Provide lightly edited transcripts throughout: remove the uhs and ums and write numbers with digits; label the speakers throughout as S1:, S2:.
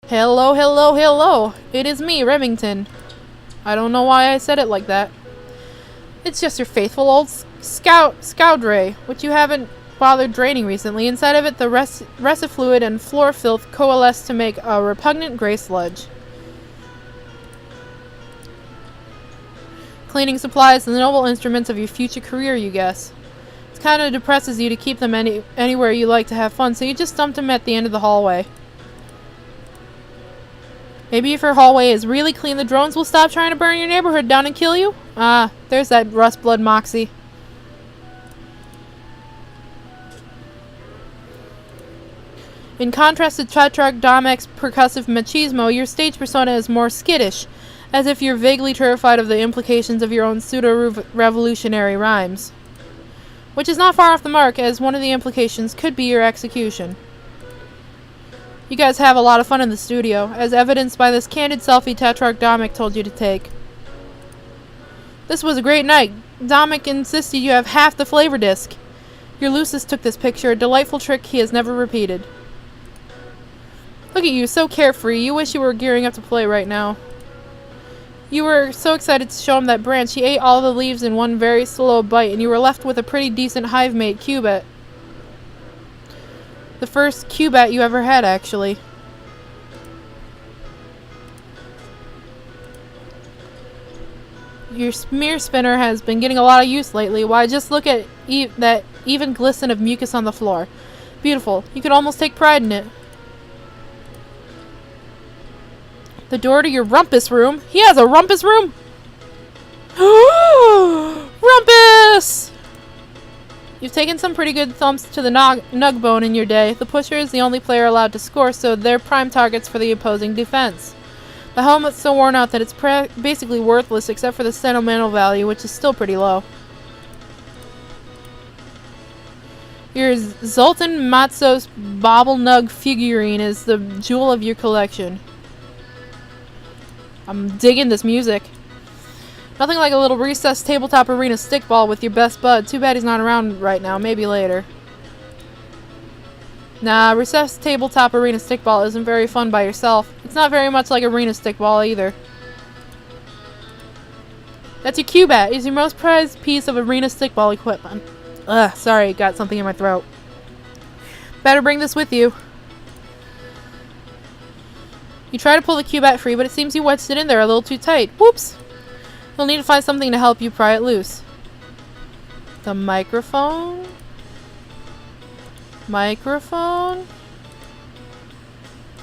S1: Hello, hello, hello. It is me, Remington. I don't know why I said it like that. It's just your faithful old Scoudray, which you haven't bothered draining recently. Inside of it, the fluid and floor filth coalesce to make a repugnant gray sludge. Cleaning supplies, the noble instruments of your future career, you guess. It kind of depresses you to keep them anywhere you like to have fun, so you just dumped them at the end of the hallway. Maybe if your hallway is really clean, the drones will stop trying to burn your neighborhood down and kill you? Ah, there's that rust blood moxie. In contrast to Domek's percussive machismo, your stage persona is more skittish, as if you're vaguely terrified of the implications of your own pseudo-revolutionary rhymes. Which is not far off the mark, as one of the implications could be your execution. You guys have a lot of fun in the studio, as evidenced by this candid selfie Tetrarch Domek told you to take. This was a great night. Domek insisted you have half the flavor disc. Your Lucis took this picture, a delightful trick he has never repeated. Look at you, so carefree. You wish you were gearing up to play right now. You were so excited to show him that branch, he ate all the leaves in one very slow bite, and you were left with a pretty decent hive-mate cubit. The first cubit you ever had, actually. Your smear spinner has been getting a lot of use lately. Why, just look at that even glisten of mucus on the floor. Beautiful. You could almost take pride in it. The door to your rumpus room? He has a rumpus room? Rumpus! You've taken some pretty good thumps to the nug bone in your day. The pusher is the only player allowed to score, so they're prime targets for the opposing defense. The helmet's so worn out that it's basically worthless except for the sentimental value, which is still pretty low. Your Zoltan Matzos Bobble Nug figurine is the jewel of your collection. I'm digging this music. Nothing like a little recessed tabletop arena stickball with your best bud. Too bad he's not around right now. Maybe later. Nah, recessed tabletop arena stickball isn't very fun by yourself. It's not very much like arena stickball either. That's your Cubat. It's your most prized piece of arena stickball equipment. Ugh, sorry, got something in my throat. Better bring this with you. You try to pull the Cubat free, but it seems you wedged it in there a little too tight. Whoops! You'll need to find something to help you pry it loose. The microphone? Microphone?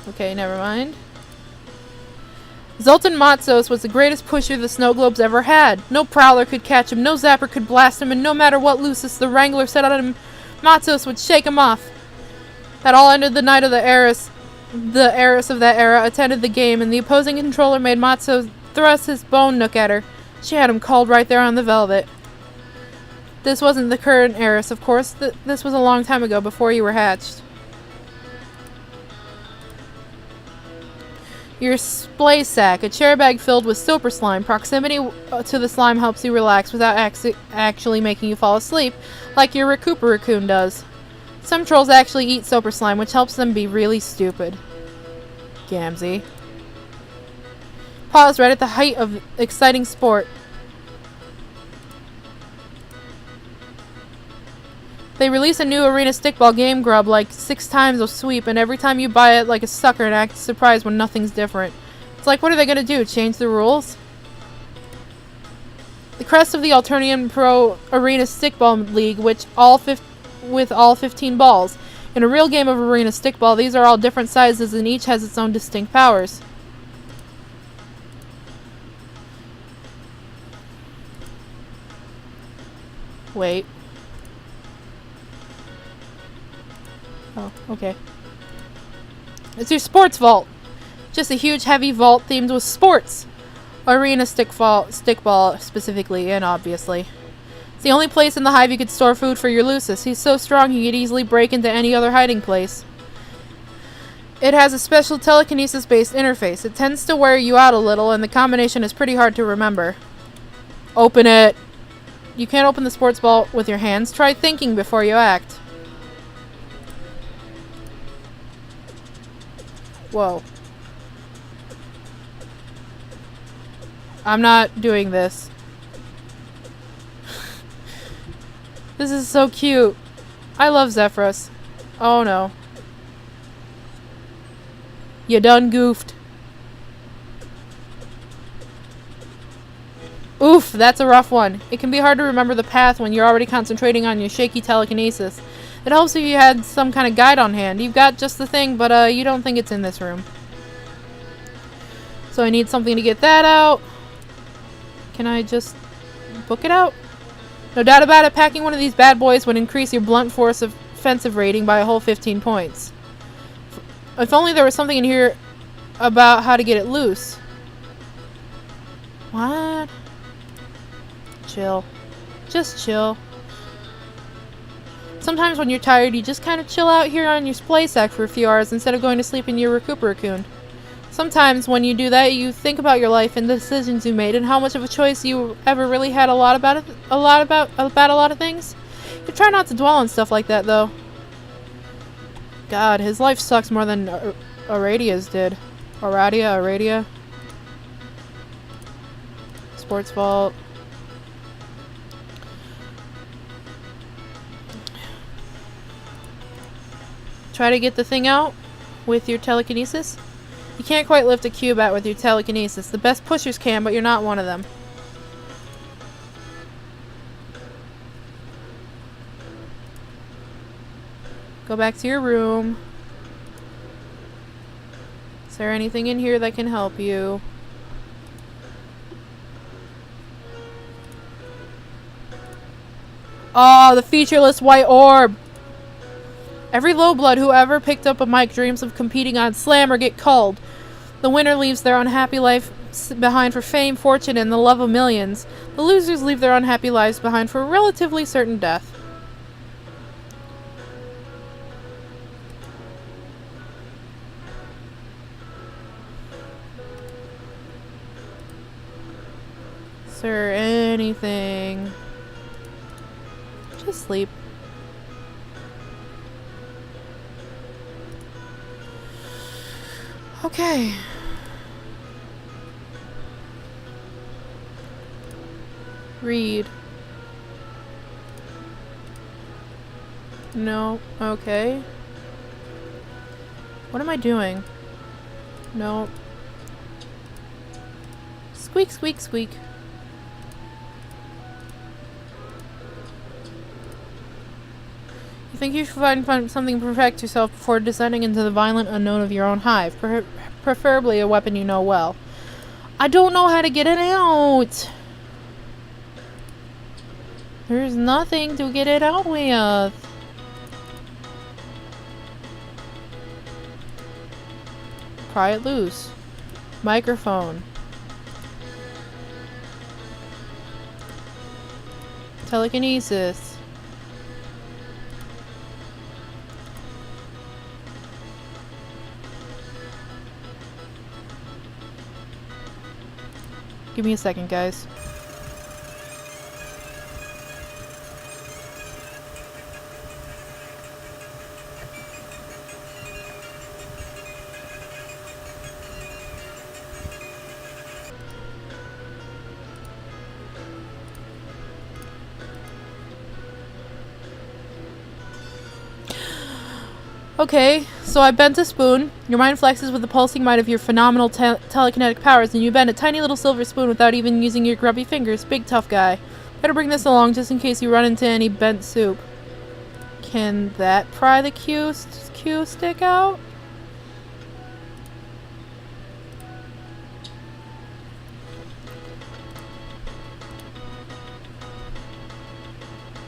S1: Okay, never mind. Zoltan Matzos was the greatest pusher the Snow Globes ever had. No Prowler could catch him, no Zapper could blast him, and no matter what Lucis the Wrangler set on him, Matzos would shake him off. That all ended the night of the heiress of that era attended the game, and the opposing controller made Matzos thrust his bone nook at her. She had him called right there on the velvet. This wasn't the current heiress, of course. This was a long time ago, before you were hatched. Your splay sack, a chair bag filled with soaper slime. Proximity to the slime helps you relax without actually making you fall asleep, like your Recuperacoon does. Some trolls actually eat soaper slime, which helps them be really stupid. Gamzee. Pause right at the height of exciting sport. They release a new arena stickball game grub like 6 times a sweep, and every time you buy it like a sucker and act surprised when nothing's different. It's like, what are they gonna do? Change the rules? The crest of the Alternium Pro Arena Stickball League, with all 15 balls. In a real game of arena stickball, these are all different sizes and each has its own distinct powers. Wait. Oh, okay. It's your sports vault. Just a huge heavy vault themed with sports. Arena stickball specifically, and obviously. It's the only place in the hive you could store food for your Lucis. He's so strong he could easily break into any other hiding place. It has a special telekinesis-based interface. It tends to wear you out a little, and the combination is pretty hard to remember. Open it! You can't open the sports ball with your hands. Try thinking before you act. Whoa. I'm not doing this. This is so cute. I love Xefros. Oh no. You done goofed. Oof, that's a rough one. It can be hard to remember the path when you're already concentrating on your shaky telekinesis. It helps if you had some kind of guide on hand. You've got just the thing, but you don't think it's in this room. So I need something to get that out. Can I just book it out? No doubt about it, packing one of these bad boys would increase your blunt force offensive rating by a whole 15 points. If only there was something in here about how to get it loose. What? Chill. Just chill. Sometimes when you're tired, you just kind of chill out here on your splay sack for a few hours instead of going to sleep in your recuperacoon. Sometimes when you do that, you think about your life and the decisions you made and how much of a choice you ever really had a lot of things. You try not to dwell on stuff like that, though. God, his life sucks more than Aradia's did. Aradia. Sports vault. Try to get the thing out with your telekinesis. You can't quite lift a cube out with your telekinesis. The best pushers can, but you're not one of them. Go back to your room. Is there anything in here that can help you? Oh, the featureless white orb! Every lowblood who ever picked up a mic dreams of competing on Slam or get culled. The winner leaves their unhappy life behind for fame, fortune, and the love of millions. The losers leave their unhappy lives behind for a relatively certain death. Is there anything? Just sleep. Okay. Read. No. Okay. What am I doing? No. Squeak, squeak, squeak. You think you should find something to protect yourself before descending into the violent unknown of your own hive, preferably a weapon you know well. I don't know how to get it out. There's nothing to get it out with. Pry it loose. Microphone. Telekinesis. Give me a second, guys. Okay, so I bent a spoon. Your mind flexes with the pulsing might of your phenomenal telekinetic powers, and you bend a tiny little silver spoon without even using your grubby fingers. Big tough guy. Better bring this along just in case you run into any bent soup. Can that pry the Q stick out?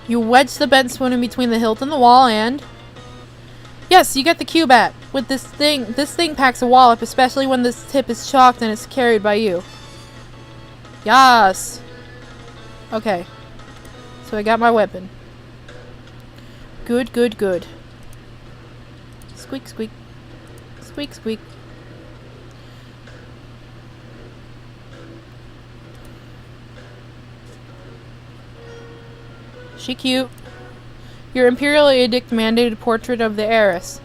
S1: You wedge the bent spoon in between the hilt and the wall and... Yes, you get the cube at. With this thing packs a wallop, especially when this tip is chalked and it's carried by you. Yes. Okay. So I got my weapon. Good, good, good. Squeak, squeak. Squeak, squeak. She cute. Your Imperial Edict mandated portrait of the heiress.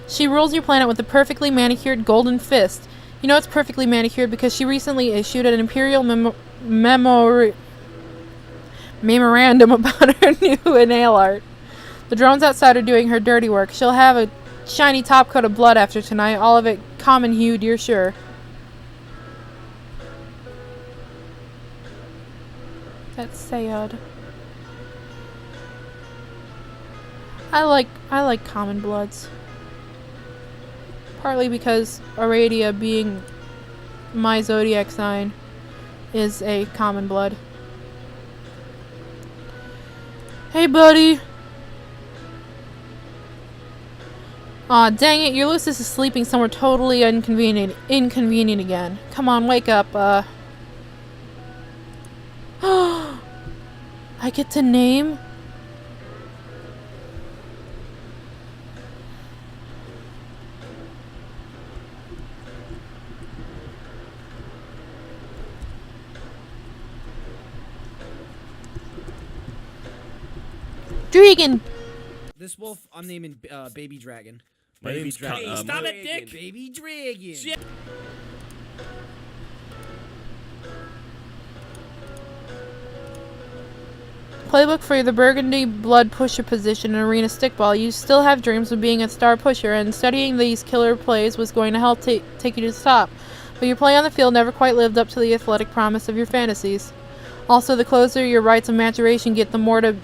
S1: She rules your planet with a perfectly manicured golden fist. You know it's perfectly manicured because she recently issued an Imperial memorandum about her new nail art. The drones outside are doing her dirty work. She'll have a shiny top coat of blood after tonight, all of it common hued, you're sure. That's sad. I like common bloods. Partly because Aradia, being my zodiac sign, is a common blood. Hey, buddy! Aw, dang it, Ulysses is sleeping somewhere totally inconvenient again. Come on, wake up, I get to name? Dragon!
S2: This wolf, I'm naming Baby Dragon.
S3: My name's
S2: Dragon.
S3: Stop it, Dick!
S2: Baby Dragon. Shit.
S1: Playbook for the Burgundy Blood Pusher position in Arena Stickball. You still have dreams of being a star pusher, and studying these killer plays was going to help take you to the top. But your play on the field never quite lived up to the athletic promise of your fantasies. Also, the closer your rites of maturation get, the more the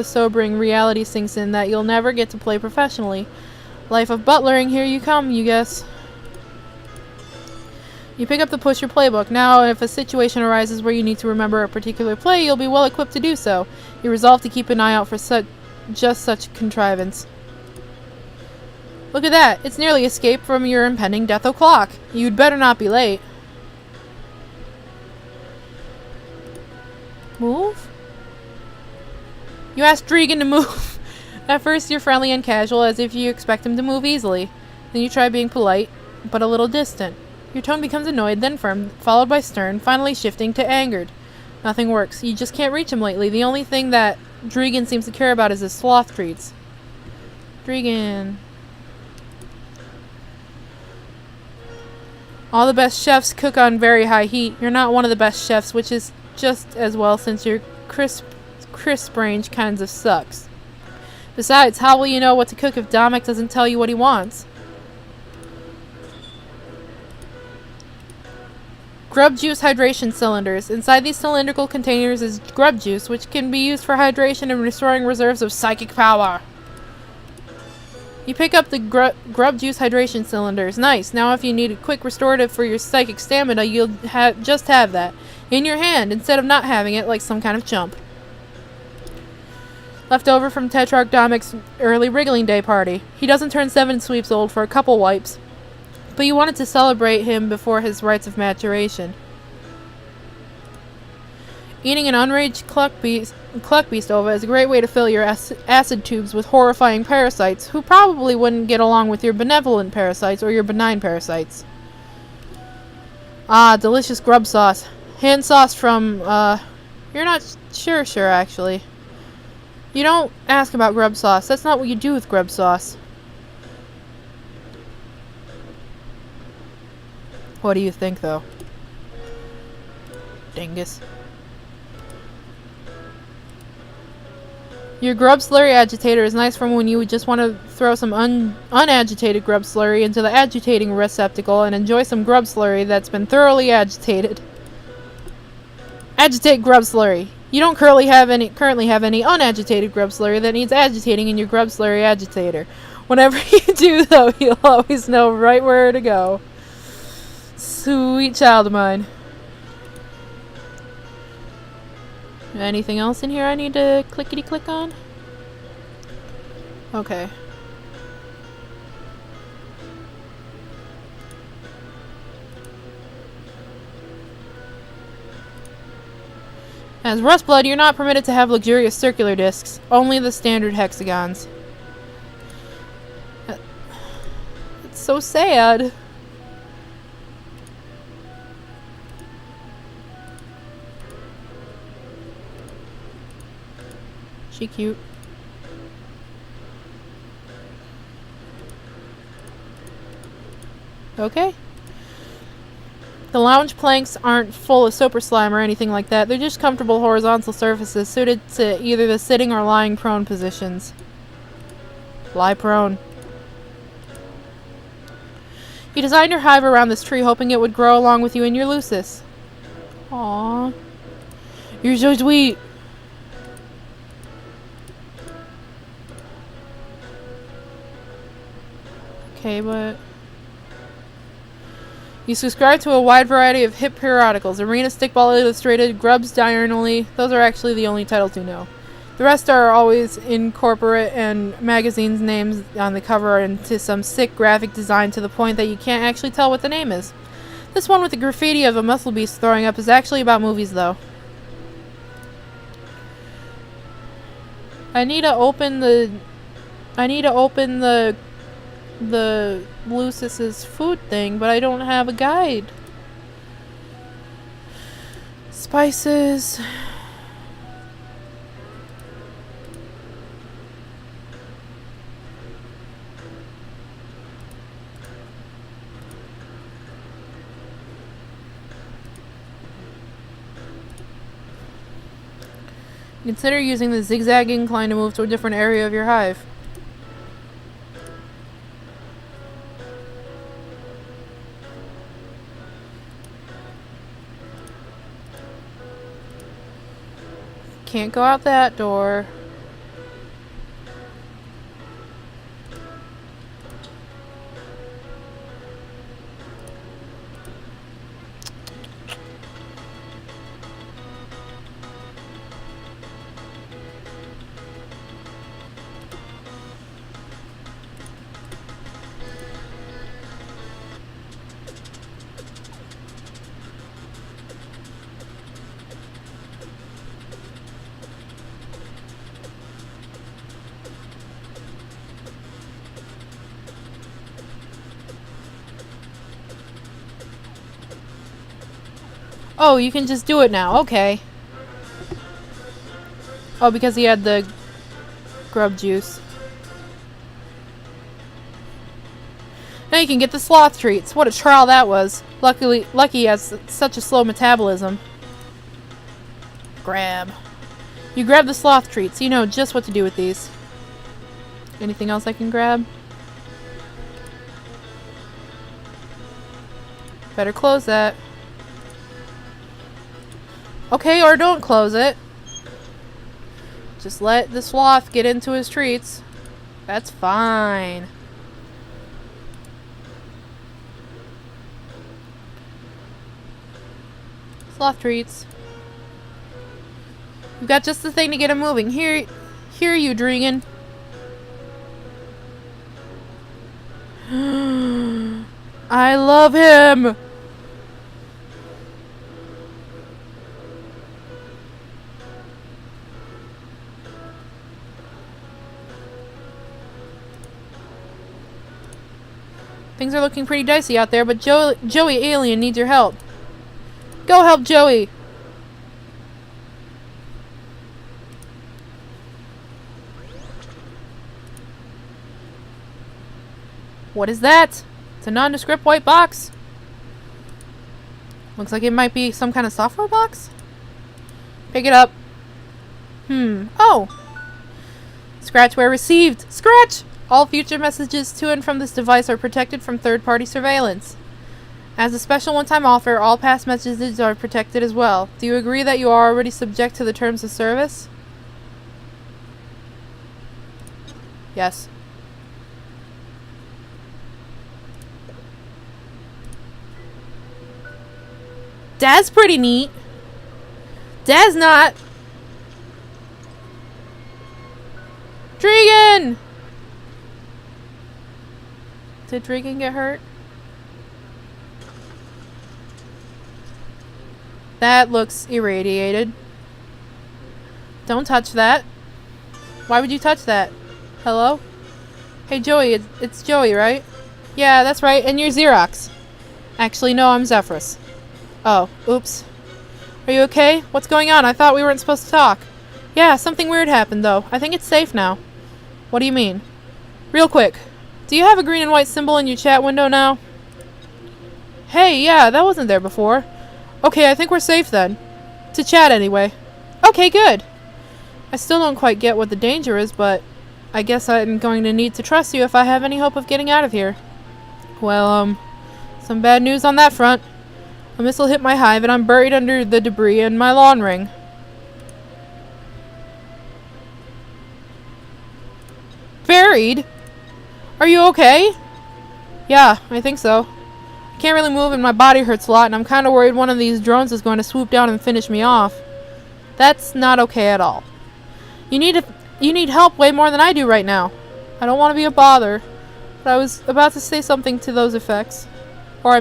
S1: sobering reality sinks in that you'll never get to play professionally. Life of butlering, here you come, you guess. You pick up the Pusher playbook. Now, if a situation arises where you need to remember a particular play, you'll be well equipped to do so. You resolve to keep an eye out for just such contrivance. Look at that! It's nearly escaped from your impending death o'clock. You'd better not be late. Move? You ask Dragon to move. At first, you're friendly and casual, as if you expect him to move easily. Then you try being polite, but a little distant. Your tone becomes annoyed, then firm, followed by stern, finally shifting to angered. Nothing works. You just can't reach him lately. The only thing that Dragon seems to care about is his sloth treats. Dragon. All the best chefs cook on very high heat. You're not one of the best chefs, which is just as well since your crisp range kinds of sucks. Besides, how will you know what to cook if Dominic doesn't tell you what he wants? Grub juice hydration cylinders. Inside these cylindrical containers is grub juice, which can be used for hydration and restoring reserves of psychic power. You pick up the grub juice hydration cylinders. Nice. Now if you need a quick restorative for your psychic stamina, you'll just have that in your hand instead of not having it like some kind of chump. Left over from Tetrarch Domic's early wriggling day party. He doesn't turn 7 sweeps old for a couple wipes, but you wanted to celebrate him before his rites of maturation. Eating an unraged cluck beast ova is a great way to fill your acid tubes with horrifying parasites who probably wouldn't get along with your benevolent parasites or your benign parasites. Ah, delicious grub sauce. Hand sauce from, you're not sure actually. You don't ask about grub sauce. That's not what you do with grub sauce. What do you think, though? Dingus. Your grub slurry agitator is nice from when you would just want to throw some unagitated grub slurry into the agitating receptacle and enjoy some grub slurry that's been thoroughly agitated. Agitate grub slurry. You don't currently have any unagitated grub slurry that needs agitating in your grub slurry agitator. Whenever you do, though, you'll always know right where to go. Sweet child of mine. Anything else in here I need to clickety-click on? Okay. As Rustblood, you're not permitted to have luxurious circular discs, only the standard hexagons. It's so sad. She cute. Okay. The lounge planks aren't full of soap or slime or anything like that. They're just comfortable horizontal surfaces suited to either the sitting or lying prone positions. Lie prone. You designed your hive around this tree, hoping it would grow along with you in your lucis. Aww. You're so sweet. Okay, but... You subscribe to a wide variety of hip periodicals. Arena, Stickball Illustrated, Grubs Diurnally. Those are actually the only titles you know. The rest are always in corporate and magazines' names on the cover and to some sick graphic design to the point that you can't actually tell what the name is. This one with the graffiti of a muscle beast throwing up is actually about movies, though. I need to open the Lucis's food thing, but I don't have a guide. Spices. Consider using the zigzag incline to move to a different area of your hive. Can't go out that door. Oh, you can just do it now. Okay. Oh, because he had the grub juice. Now you can get the sloth treats. What a trial that was. Lucky he has such a slow metabolism. Grab. You grab the sloth treats. You know just what to do with these. Anything else I can grab? Better close that. Okay, or don't close it. Just let the sloth get into his treats. That's fine. Sloth treats. You've got just the thing to get him moving. Here you, Dregan. I love him! Things are looking pretty dicey out there, but Joey Alien needs your help. Go help Joey! What is that? It's a nondescript white box. Looks like it might be some kind of software box. Pick it up. Oh! Scratchware received! Scratch! All future messages to and from this device are protected from third-party surveillance. As a special one-time offer, all past messages are protected as well. Do you agree that you are already subject to the terms of service? Yes. Dad's pretty neat. Dad's not. Dregan! Did Dregan get hurt? That looks irradiated. Don't touch that. Why would you touch that? Hello? Hey Joey, it's Joey, right? Yeah, that's right, and you're Xerox. Actually, no, I'm Xefros. Oh, oops. Are you okay? What's going on? I thought we weren't supposed to talk. Yeah, something weird happened, though. I think it's safe now. What do you mean? Real quick. Do you have a green and white symbol in your chat window now? Hey, yeah, that wasn't there before. Okay, I think we're safe then. To chat anyway. Okay, good. I still don't quite get what the danger is, but I guess I'm going to need to trust you if I have any hope of getting out of here. Well, some bad news on that front. A missile hit my hive and I'm buried under the debris in my lawn ring. Buried? Are you okay? Yeah, I think so. I can't really move and my body hurts a lot and I'm kind of worried one of these drones is going to swoop down and finish me off. That's not okay at all. You need help way more than I do right now. I don't want to be a bother, but I was about to say something to those effects. I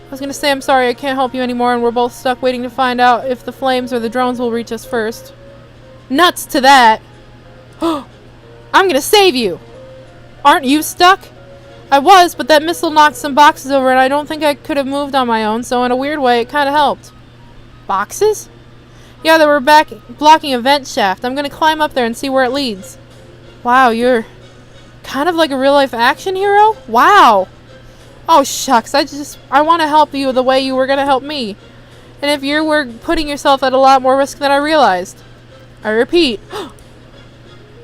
S1: was going to say I'm sorry I can't help you anymore and we're both stuck waiting to find out if the flames or the drones will reach us first. Nuts to that! I'm going to save you! Aren't you stuck? I was, but that missile knocked some boxes over and I don't think I could have moved on my own, so in a weird way it kind of helped. Boxes? Yeah, they were blocking a vent shaft. I'm going to climb up there and see where it leads. Wow, you're kind of like a real-life action hero? Wow! Oh, shucks, I want to help you the way you were going to help me. And if you were putting yourself at a lot more risk than I realized. I repeat.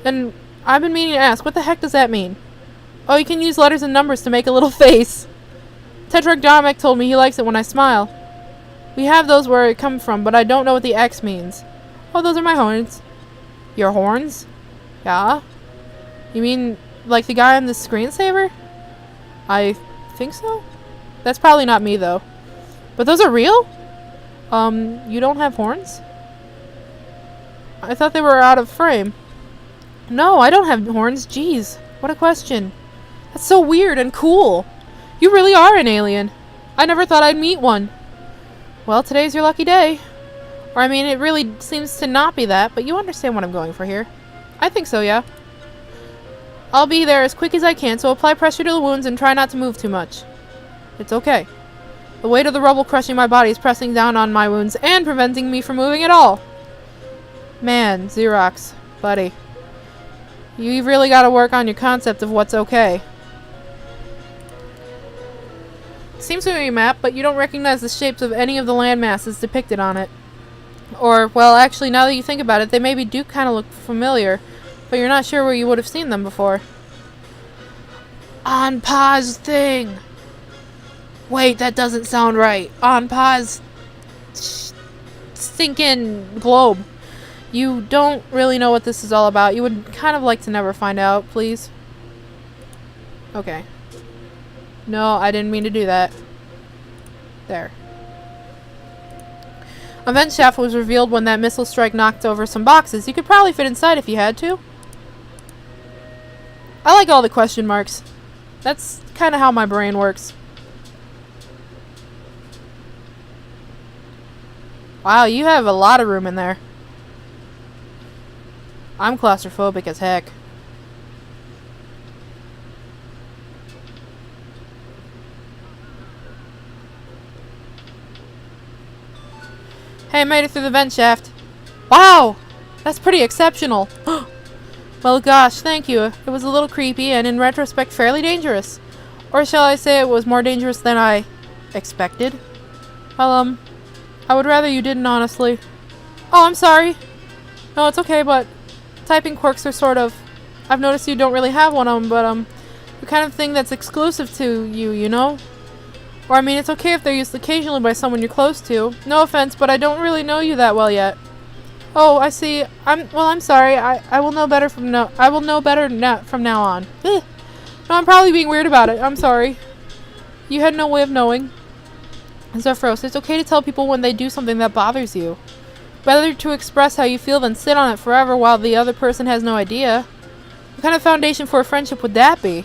S1: And I've been meaning to ask, what the heck does that mean? Oh, you can use letters and numbers to make a little face. Tetragrammatic told me he likes it when I smile. We have those where it comes from, but I don't know what the X means. Oh, those are my horns. Your horns? Yeah? You mean like the guy on the screensaver? I think so? That's probably not me, though. But those are real? You don't have horns? I thought they were out of frame. No, I don't have horns. Jeez, what a question. That's so weird and cool. You really are an alien. I never thought I'd meet one. Well, today's your lucky day. It really seems to not be that, but you understand what I'm going for here. I think so, yeah. I'll be there as quick as I can, so apply pressure to the wounds and try not to move too much. It's okay. The weight of the rubble crushing my body is pressing down on my wounds and preventing me from moving at all. Man, Xerox, buddy. You've really got to work on your concept of what's okay. Seems to be a map, but you don't recognize the shapes of any of the land masses depicted on it. Or, well, actually, now that you think about it, they maybe do kind of look familiar, but you're not sure where you would have seen them before. On pause thing. Wait, that doesn't sound right. On pause stinking globe. You don't really know what this is all about. You would kind of like to never find out, please. Okay. No, I didn't mean to do that. There. A vent shaft was revealed when that missile strike knocked over some boxes. You could probably fit inside if you had to. I like all the question marks. That's kind of how my brain works. Wow, you have a lot of room in there. I'm claustrophobic as heck. Hey, I made it through the vent shaft. Wow! That's pretty exceptional. Well, gosh, thank you. It was a little creepy and in retrospect fairly dangerous. Or shall I say it was more dangerous than I expected? Well, I would rather you didn't, honestly. Oh, I'm sorry. No, it's okay, but typing quirks are sort of... I've noticed you don't really have one of them, but, the kind of thing that's exclusive to you, you know? Or, it's okay if they're used occasionally by someone you're close to. No offense, but I don't really know you that well yet. Oh, I see. I'm sorry. I will know better from now. I will know better from now on. No, I'm probably being weird about it. I'm sorry. You had no way of knowing. Xefros, it's okay to tell people when they do something that bothers you. Better to express how you feel than sit on it forever while the other person has no idea. What kind of foundation for a friendship would that be?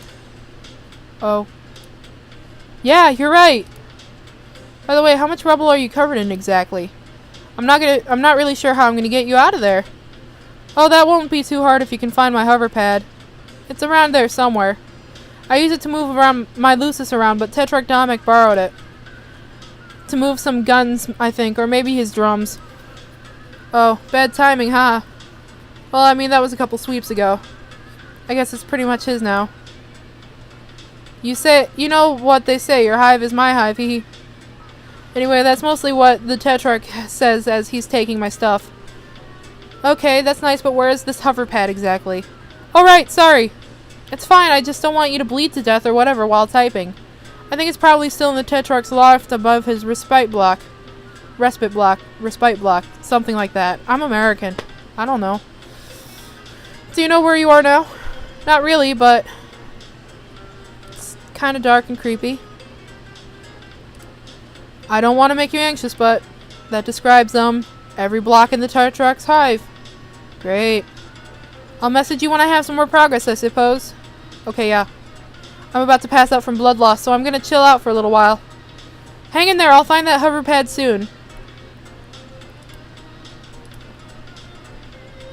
S1: Oh. Yeah, you're right. By the way, how much rubble are you covered in exactly? I'm not really sure how I'm gonna get you out of there. Oh, that won't be too hard if you can find my hover pad. It's around there somewhere. I use it to move around my Lucis around, but Tetragrammatic borrowed it. To move some guns, I think, or maybe his drums. Oh, bad timing, huh? Well, that was a couple sweeps ago. I guess it's pretty much his now. You know what they say, your hive is my hive, Anyway, that's mostly what the Tetrarch says as he's taking my stuff. Okay, that's nice, but where is this hover pad exactly? Oh, right, sorry. It's fine, I just don't want you to bleed to death or whatever while typing. I think it's probably still in the Tetrarch's loft above his respite block, something like that. I'm American. I don't know. Do you know where you are now? Not really, but it's kind of dark and creepy. I don't want to make you anxious, but that describes every block in the Tetrarch's hive. Great. I'll message you when I have some more progress, I suppose. Okay, yeah. I'm about to pass out from blood loss, so I'm gonna chill out for a little while. Hang in there, I'll find that hover pad soon.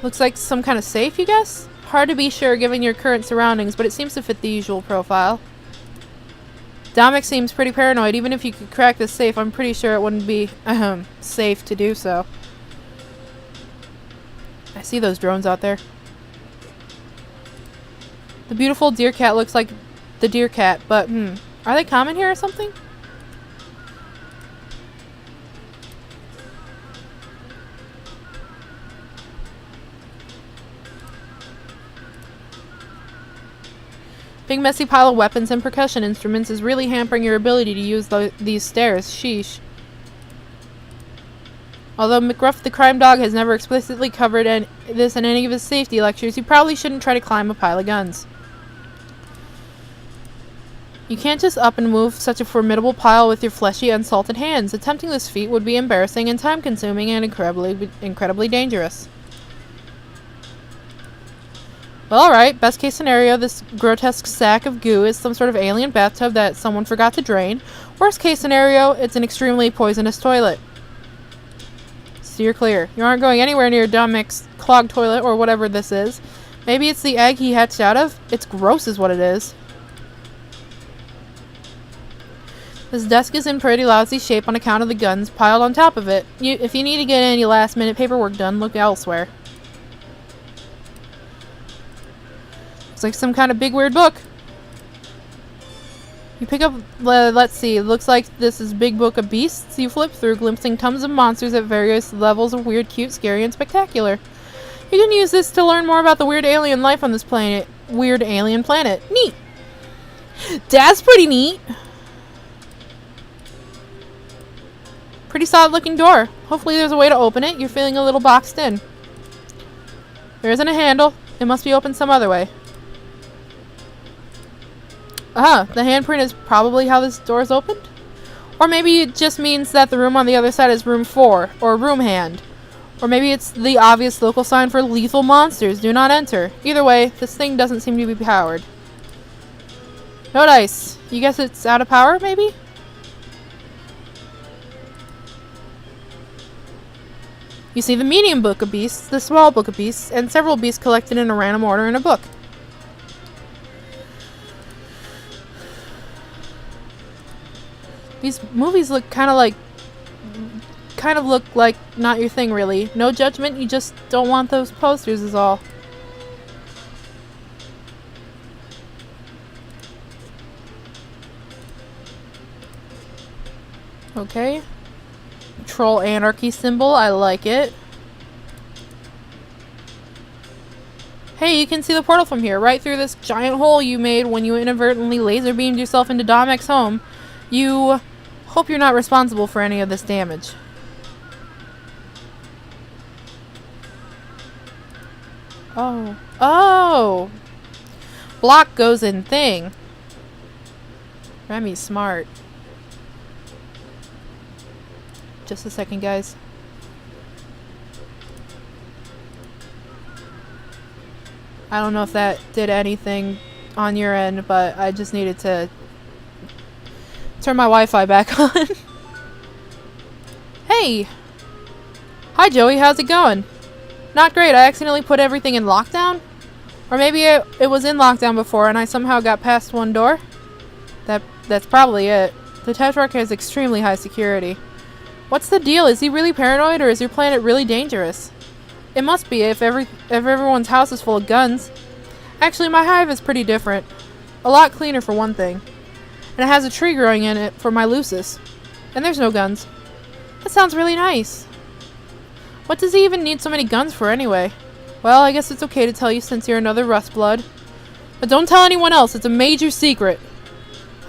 S1: Looks like some kind of safe, you guess? Hard to be sure given your current surroundings, but it seems to fit the usual profile. Dominic seems pretty paranoid. Even if you could crack this safe, I'm pretty sure it wouldn't be safe to do so. I see those drones out there. The beautiful deer cat looks like the deer cat, but are they common here or something? Big messy pile of weapons and percussion instruments is really hampering your ability to use these stairs. Sheesh. Although McGruff the crime dog has never explicitly covered this in any of his safety lectures, you probably shouldn't try to climb a pile of guns. You can't just up and move such a formidable pile with your fleshy, unsalted hands. Attempting this feat would be embarrassing and time-consuming and incredibly dangerous. Well, alright. Best case scenario, this grotesque sack of goo is some sort of alien bathtub that someone forgot to drain. Worst case scenario, it's an extremely poisonous toilet. Steer clear. You aren't going anywhere near Dominic's clogged toilet or whatever this is. Maybe it's the egg he hatched out of? It's gross is what it is. This desk is in pretty lousy shape on account of the guns piled on top of it. If you need to get any last-minute paperwork done, look elsewhere. Looks like some kind of big weird book. You pick up, let's see, it looks like this is Big Book of Beasts. You flip through, glimpsing tons of monsters at various levels of weird, cute, scary, and spectacular. You can use this to learn more about the weird alien life on this planet. Weird alien planet. Neat! That's pretty neat! Pretty solid looking door. Hopefully there's a way to open it. You're feeling a little boxed in. There isn't a handle. It must be opened some other way. The handprint is probably how this door is opened? Or maybe it just means that the room on the other side is room 4, or room hand. Or maybe it's the obvious local sign for lethal monsters. Do not enter. Either way, this thing doesn't seem to be powered. No dice. You guess it's out of power, maybe? You see the medium book of beasts, the small book of beasts, and several beasts collected in a random order in a book. These movies look kind of look like not your thing, really. No judgment, you just don't want those posters is all. Okay. Troll anarchy symbol, I like it. Hey, you can see the portal from here, right through this giant hole you made when you inadvertently laser beamed yourself into Dominic's home. You hope you're not responsible for any of this damage. Oh. Oh! Block goes in thing. Remy's smart. Just a second, guys. I don't know if that did anything on your end, but I just needed to turn my Wi-Fi back on. Hey! Hi, Joey. How's it going? Not great. I accidentally put everything in lockdown? Or maybe it was in lockdown before and I somehow got past one door? That's probably it. The Tetrarch has extremely high security. What's the deal? Is he really paranoid or is your planet really dangerous? It must be if everyone's house is full of guns. Actually, my hive is pretty different. A lot cleaner for one thing. And it has a tree growing in it for my Lucis. And there's no guns. That sounds really nice. What does he even need so many guns for anyway? Well, I guess it's okay to tell you since you're another Rustblood. But don't tell anyone else, it's a major secret.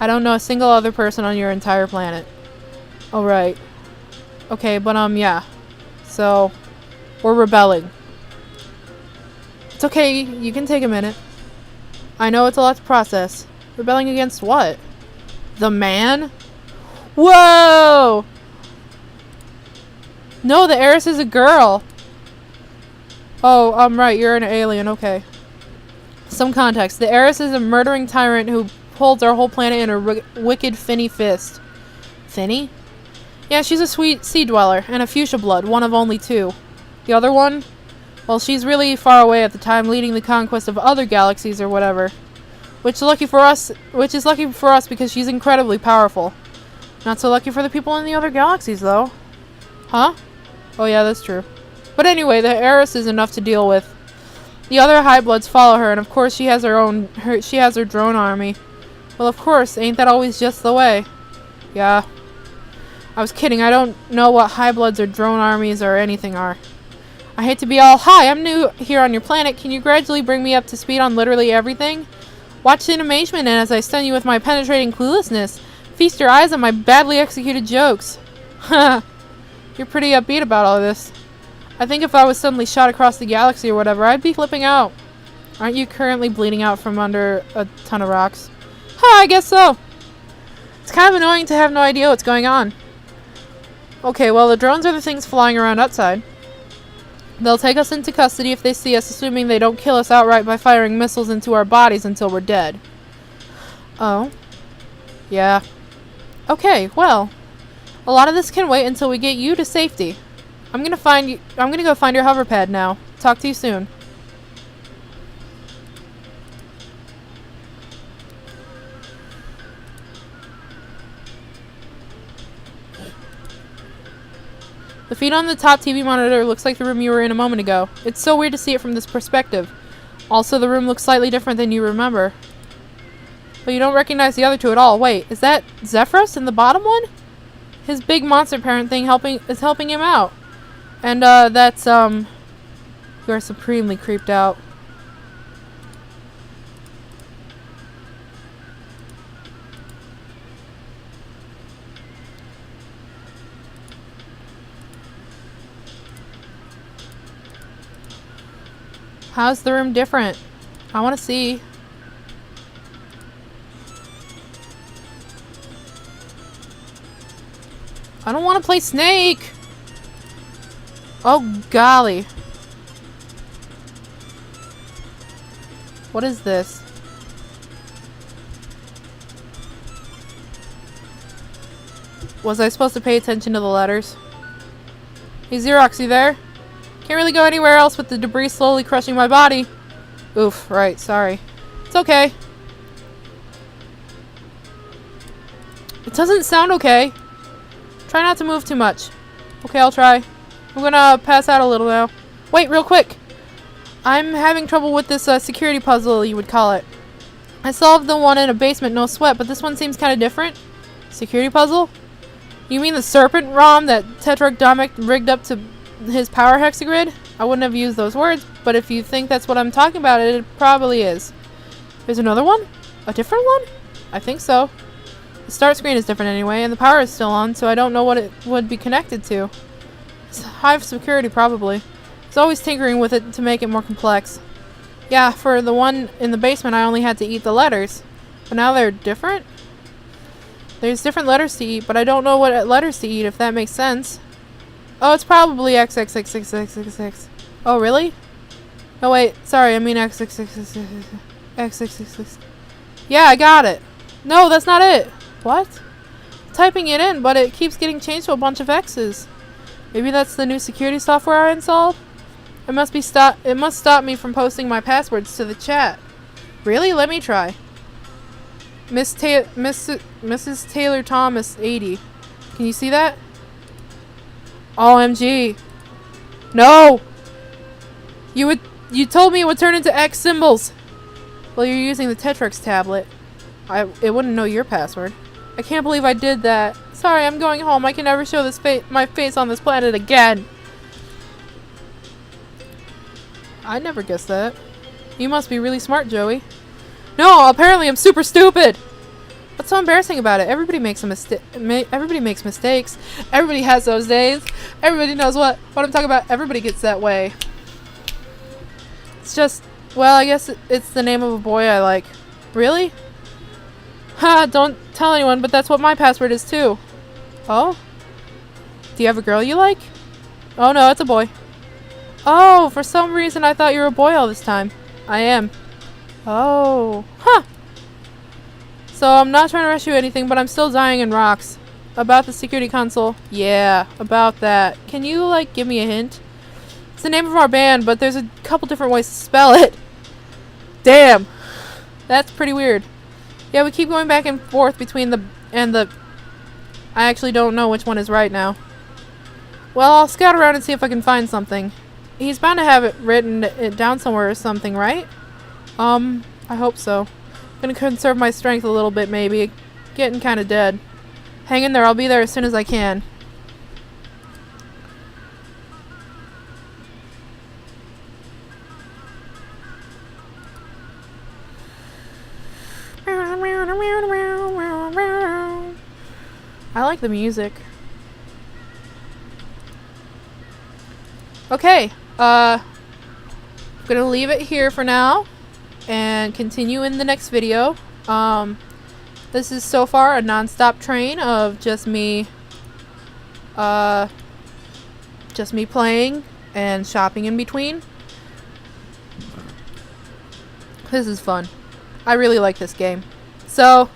S1: I don't know a single other person on your entire planet. Oh, right. Okay, but yeah. So, we're rebelling. It's okay, you can take a minute. I know it's a lot to process. Rebelling against what? The man? Whoa! No, the heiress is a girl. Oh, right, you're an alien, okay. Some context. The heiress is a murdering tyrant who holds our whole planet in her wicked finny fist. Finny? Yeah, she's a sweet sea dweller and a fuchsia blood, one of only two. The other one? Well, she's really far away at the time, leading the conquest of other galaxies or whatever. Which is lucky for us because she's incredibly powerful. Not so lucky for the people in the other galaxies, though. Huh? Oh yeah, that's true. But anyway, the heiress is enough to deal with. The other Highbloods follow her, and of course she has her drone army. Well, of course, ain't that always just the way? Yeah. I was kidding, I don't know what Highbloods or drone armies or anything are. I hate to be all, hi, I'm new here on your planet, can you gradually bring me up to speed on literally everything? Watch in amazement as I stun you with my penetrating cluelessness. Feast your eyes on my badly executed jokes. Haha. You're pretty upbeat about all this. I think if I was suddenly shot across the galaxy or whatever, I'd be flipping out. Aren't you currently bleeding out from under a ton of rocks? Huh, I guess so. It's kind of annoying to have no idea what's going on. Okay, well, the drones are the things flying around outside. They'll take us into custody if they see us, assuming they don't kill us outright by firing missiles into our bodies until we're dead. Oh? Yeah. Okay, well, a lot of this can wait until we get you to safety. I'm gonna go find your hover pad now. Talk to you soon. The feed on the top TV monitor looks like the room you were in a moment ago. It's so weird to see it from this perspective. Also, the room looks slightly different than you remember. But you don't recognize the other two at all. Wait, is that Xefros in the bottom one? His big monster parent thing is helping him out. And, that's, you're supremely creeped out. How's the room different? I want to see. I don't want to play Snake! Oh, golly. What is this? Was I supposed to pay attention to the letters? Hey, Xerox, you there? Can't really go anywhere else with the debris slowly crushing my body. Oof, right, sorry. It's okay. It doesn't sound okay. Try not to move too much. Okay, I'll try. I'm gonna pass out a little now. Wait, real quick. I'm having trouble with this security puzzle, you would call it. I solved the one in a basement, no sweat, but this one seems kind of different. Security puzzle? You mean the serpent ROM that Tetrarch Dominic rigged up to his power hexagrid? I wouldn't have used those words, but if you think that's what I'm talking about, it probably is. There's another one? A different one? I think so. The start screen is different anyway, and the power is still on, so I don't know what it would be connected to. It's Hive security, probably. He's always tinkering with it to make it more complex. Yeah, for the one in the basement, I only had to eat the letters. But now they're different? There's different letters to eat, but I don't know what letters to eat, if that makes sense. Oh, it's probably XXXXXXX. Oh, really? No, wait. Sorry, I mean XXXXX. Yeah, I got it. No, that's not it. What? I'm typing it in, but it keeps getting changed to a bunch of X's. Maybe that's the new security software I installed? It must stop me from posting my passwords to the chat. Really? Let me try. Mrs. Taylor Thomas 80. Can you see that? OMG. No! You told me it would turn into X symbols. Well, you're using the Tetrarch's tablet. It wouldn't know your password. I can't believe I did that. Sorry, I'm going home. I can never show my face on this planet again. I never guessed that. You must be really smart, Joey. No, apparently I'm super stupid. What's so embarrassing about it? Everybody makes a mistake. Everybody makes mistakes. Everybody has those days. Everybody knows what I'm talking about. Everybody gets that way. It's just, well, I guess it's the name of a boy I like. Really? Ha, don't tell anyone, but that's what my password is too. Oh? Do you have a girl you like? Oh no, it's a boy. Oh, for some reason I thought you were a boy all this time. I am. Oh. Huh. So I'm not trying to rush you or anything, but I'm still dying in rocks. About the security console? Yeah, about that. Can you, like, give me a hint? It's the name of our band, but there's a couple different ways to spell it. Damn. That's pretty weird. Yeah, we keep going back and forth between the and the... I actually don't know which one is right now. Well, I'll scout around and see if I can find something. He's bound to have it down somewhere or something, right? I hope so. I'm gonna conserve my strength a little bit, maybe. Getting kinda dead. Hang in there, I'll be there as soon as I can. I like the music. Okay, I'm gonna leave it here for now and continue in the next video. This is so far a non-stop train of just me playing and shopping in between. This is fun. I really like this game. So,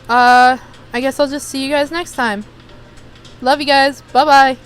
S1: I guess I'll just see you guys next time. Love you guys. Bye-bye.